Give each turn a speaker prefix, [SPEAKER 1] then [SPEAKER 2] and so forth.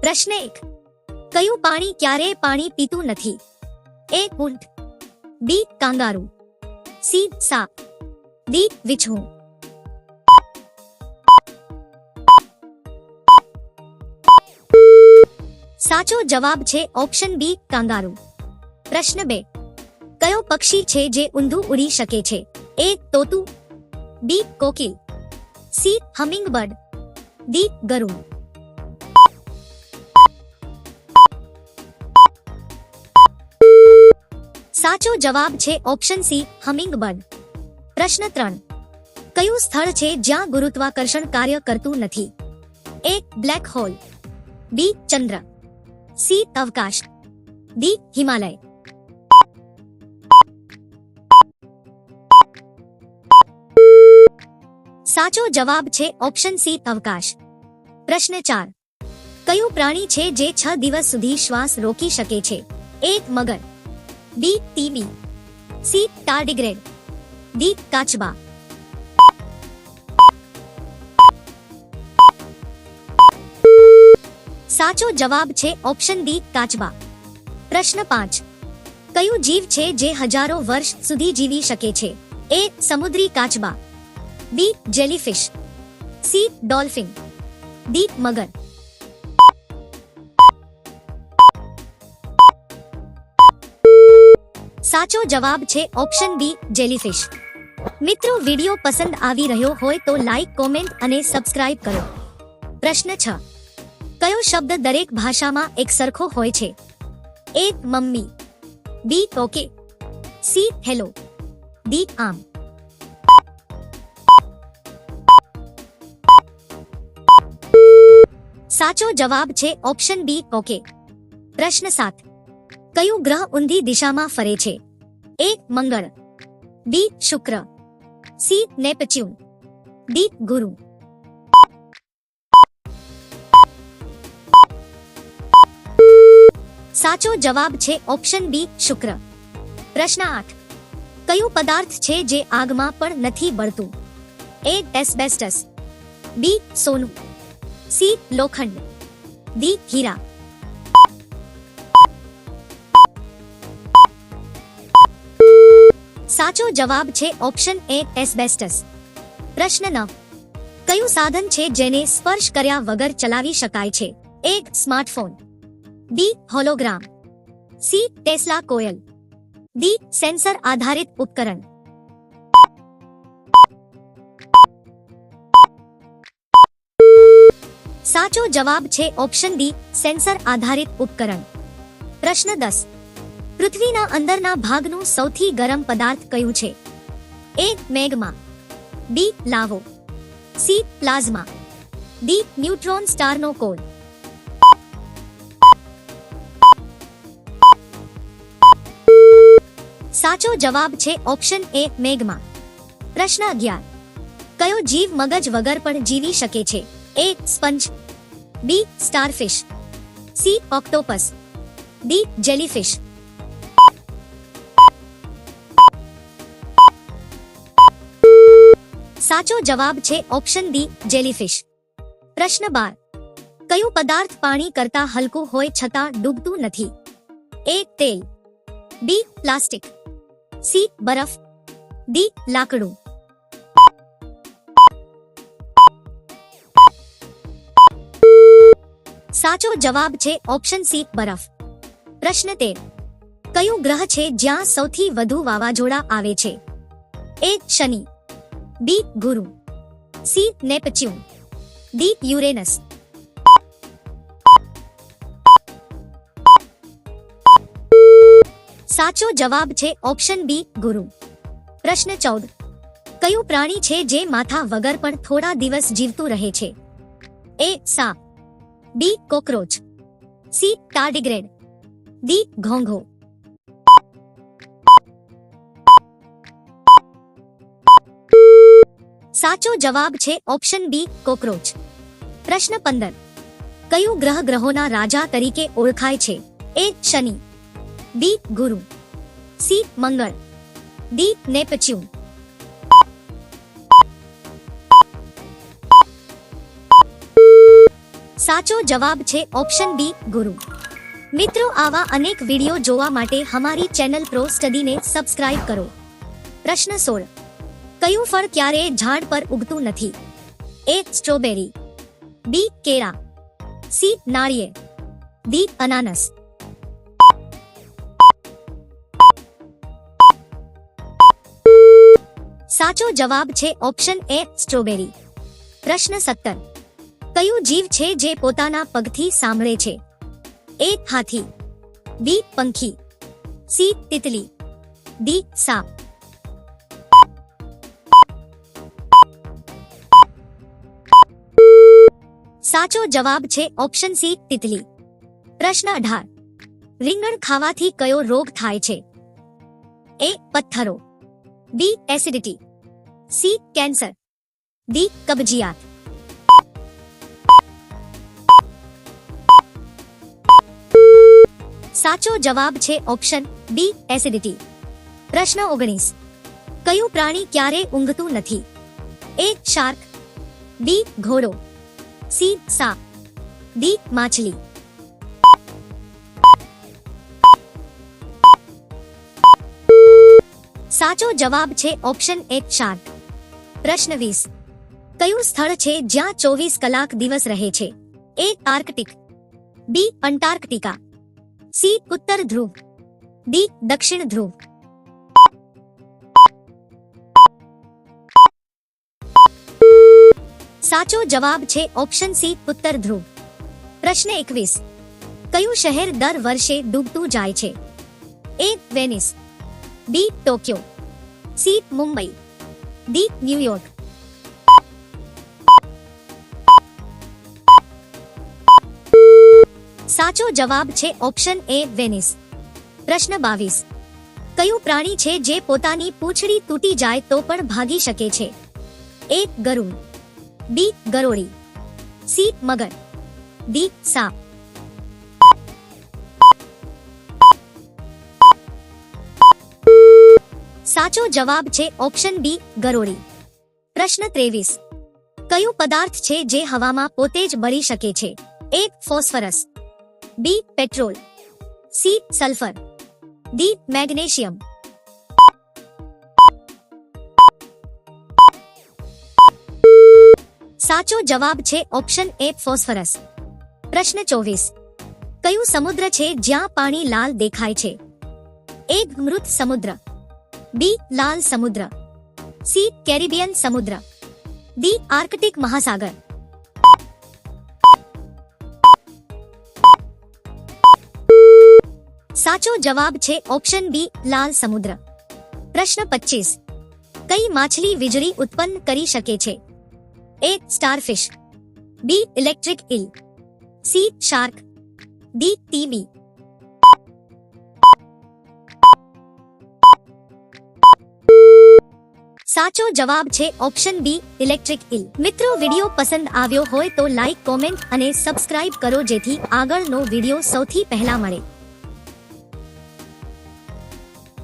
[SPEAKER 1] પ્રશ્ન 1. કયું પાણી ક્યારેય પાણી પીતું નથી? A. ઊંટ, B. Kangaroo, C. સાપ, D. વીછું. સાચો જવાબ છે ઓપ્શન બી કાંગારૂ. પ્રશ્ન 2. કયો પક્ષી છે જે ઊંધું ઉડી શકે છે? A. તોતું, B. Kokil, C. Hummingbird, D. ગરુડ. સાચો જવાબ છે ઓપ્શન સી હમિંગબર્ડ. પ્રશ્ન 3. કયું સ્થળ છે જ્યાં ગુરુત્વાકર્ષણ કાર્ય કરતું નથી? A. Black hole, B. ચંદ્ર, C. અવકાશ, D. હિમાલય. સાચો જવાબ છે ઓપ્શન સી અવકાશ. પ્રશ્ન 4. કયું પ્રાણી છે જે 6 દિવસ સુધી શ્વાસ રોકી શકે છે? A. મગર, B. TB, C. ટાર્ડિગ્રેડ, D. કાચબા. સાચો જવાબ છે ઓપ્શન ડી કાચબા. પ્રશ્ન 5. કયું જીવ છે જે હજારો વર્ષ સુધી જીવી શકે છે? A. સમુદ્રી કાચબા, B. Jellyfish, C. Dolphin, D. મગર. સાચો જવાબ છે ઓપ્શન બી જેલીફિશ. મિત્રો, વિડિયો પસંદ આવી રહ્યો હોય તો લાઈક, કોમેન્ટ અને સબસ્ક્રાઇબ કરો. પ્રશ્ન 6. કયો શબ્દ દરેક ભાષામાં એક સરખો હોય છે? A. Mummy, B. Okay, C. Hello, D. આમ. સાચો જવાબ છે ઓપ્શન બી ઓકે. પ્રશ્ન 7. કયું ગ્રહ ઊંધી દિશામાં ફરે છે? A. Mangal, B. શુક્ર, C. Neptune, D. ગુરુ. સાચો જવાબ છે ઓપ્શન બી શુક્ર. પ્રશ્ન 8. કયું પદાર્થ છે જે આગમાં પણ નથી બળતું? A. એસ્બેસ્ટસ, B. સોનું, C. લોખંડ, D. હીરા. સાચો જવાબ છે ઓપ્શન એ એસ્બેસ્ટસ. પ્રશ્ન 9. કયું સાધન છે જેને સ્પર્શ કર્યા વગર ચલાવી શકાય છે? A. Smartphone, B. Hologram, C. Tesla coil, D. Sensor આધારિત ઉપકરણ. સાચો જવાબ છે ઓપ્શન ડી સેન્સર આધારિત ઉપકરણ. પ્રશ્ન 10. પૃથ્વીના અંદરના ભાગનું સૌથી ગરમ પદાર્થ કયું છે? A. Magma, B. Lava, C. Plasma, D. Neutron સ્ટારનો કોર. સાચો જવાબ છે ઓપ્શન એ મેગ્મા. પ્રશ્ન 11. કયો જીવ મગજ વગર પણ જીવી શકે છે? A. Sponge, B. Starfish, C. Octopus, D. Jellyfish. સાચો જવાબ છે ઓપ્શન ડી જેલીફિશ. પ્રશ્ન 12. કયું પદાર્થ પાણી કરતા હલકું હોય છતાં ડૂબતું નથી? A. તેલ, B. Plastic, C. બરફ, D. લાકડું. સાચો જવાબ છે ઓપ્શન સી બરફ. પ્રશ્ન 13. કયું ગ્રહ છે જ્યાં સૌથી વધુ વાવાઝોડા આવે છે? A. શનિ, B. ગુરુ, C. Neptune, D. યુરેનસ. સાચો જવાબ છે ઓપ્શન બી ગુરુ. પ્રશ્ન 14. કયું પ્રાણી છે જે માથા વગર પણ થોડા દિવસ જીવતું રહે છે? A. સાપ, B. Cockroach, C. ટાર્ડિગ્રેડ, D. ઘોંઘો. સાચો જવાબ છે ઓપ્શન બી કોકરોચ. પ્રશ્ન 15. કયું ગ્રહ ગ્રહોના રાજા તરીકે ઓળખાય છે? A. શનિ, B. ગુરુ, C. મંગળ, D. નેપચ્યુન. સાચો જવાબ છે ઓપ્શન બી ગુરુ. મિત્રો, આવા અનેક વિડિયો જોવા માટે હમારી ચેનલ પ્રો સ્ટડીને સબસ્ક્રાઇબ કરો. પ્રશ્ન 16. કયું ફળ ક્યારેય ઝાડ પર ઉગતું નથી? એ સ્ટ્રોબેરી, બી કેળા, સી નાળિયેર, ડી અનાનસ. સાચો જવાબ છે ઓપ્શન એ સ્ટ્રોબેરી. પ્રશ્ન 17. કયું જીવ છે જે પોતાના પગથી સાંભળે છે? એ હાથી, બી પંખી, સી તિતલી, ડી સાપ. સાચો જવાબ છે ઓપ્શન સી તિતલી. પ્રશ્ન 18. રીંગણ ખાવાથી કયો રોગ થાય છે? એ પથ્થરો, B acidity, C cancer, D કબજિયાત. સાચો જવાબ છે ઓપ્શન બી એસિડિટી. પ્રશ્ન 19. કયું પ્રાણી ક્યારે ઊંઘતું નથી? એ શાર્ક, બી ઘોડો, સી સાપ, ડી માછલી. સાચો જવાબ છે ઓપ્શન એ શાર્ક. પ્રશ્ન 20. કયું સ્થળ છે જ્યાં 24 કલાક દિવસ રહે છે? એ આર્કટિક, બી અંટાર્કટિકા, સી ઉત્તર ધ્રુવ, ડી દક્ષિણ ધ્રુવ. સાચો જવાબ છે ઓપ્શન સી ઉત્તર ધ્રુવ. પ્રશ્ન 21. કયું શહેર દર વર્ષે ડૂબતું જાય છે? A Venice, B Tokyo, C Mumbai, D New York. સાચો જવાબ છે ઓપ્શન એ વેનિસ. પ્રશ્ન 22. કયું પ્રાણી છે જે પોતાની પૂંછડી તૂટી જાય તો પણ ભાગી શકે છે? એ ગરુડ, બી ગરોળી, સી મગર, ડી સાપ. સાચો જવાબ છે ઓપ્શન બી ગરોળી. પ્રશ્ન 23. કયું પદાર્થ છે જે હવામાં પોતે જ બળી શકે છે? A phosphorus, B petrol, C sulphur, D magnesium. સાચો જવાબ છે ઓપ્શન એ ફોસ્ફરસ. પ્રશ્ન 24. કયું સમુદ્ર છે જ્યાં પાણી લાલ દેખાય છે? એ મૃત સમુદ્ર, બી લાલ સમુદ્ર, સી કેરિબિયન સમુદ્ર, ડી આર્કટિક મહાસાગર. સાચો જવાબ છે ઓપ્શન બી લાલ સમુદ્ર. પ્રશ્ન 25. કઈ માછલી વીજળી ઉત્પન્ન કરી શકે છે? A starfish, B electric eel, C shark, D TB. સાચો જવાબ છે ઓપ્શન બી ઇલેક્ટ્રિક ઈલ. મિત્રો, વિડિયો પસંદ આવ્યો હોય તો લાઈક, કોમેન્ટ અને સબસ્ક્રાઇબ કરો જેથી આગળનો વિડિયો સૌથી પહેલા મળે.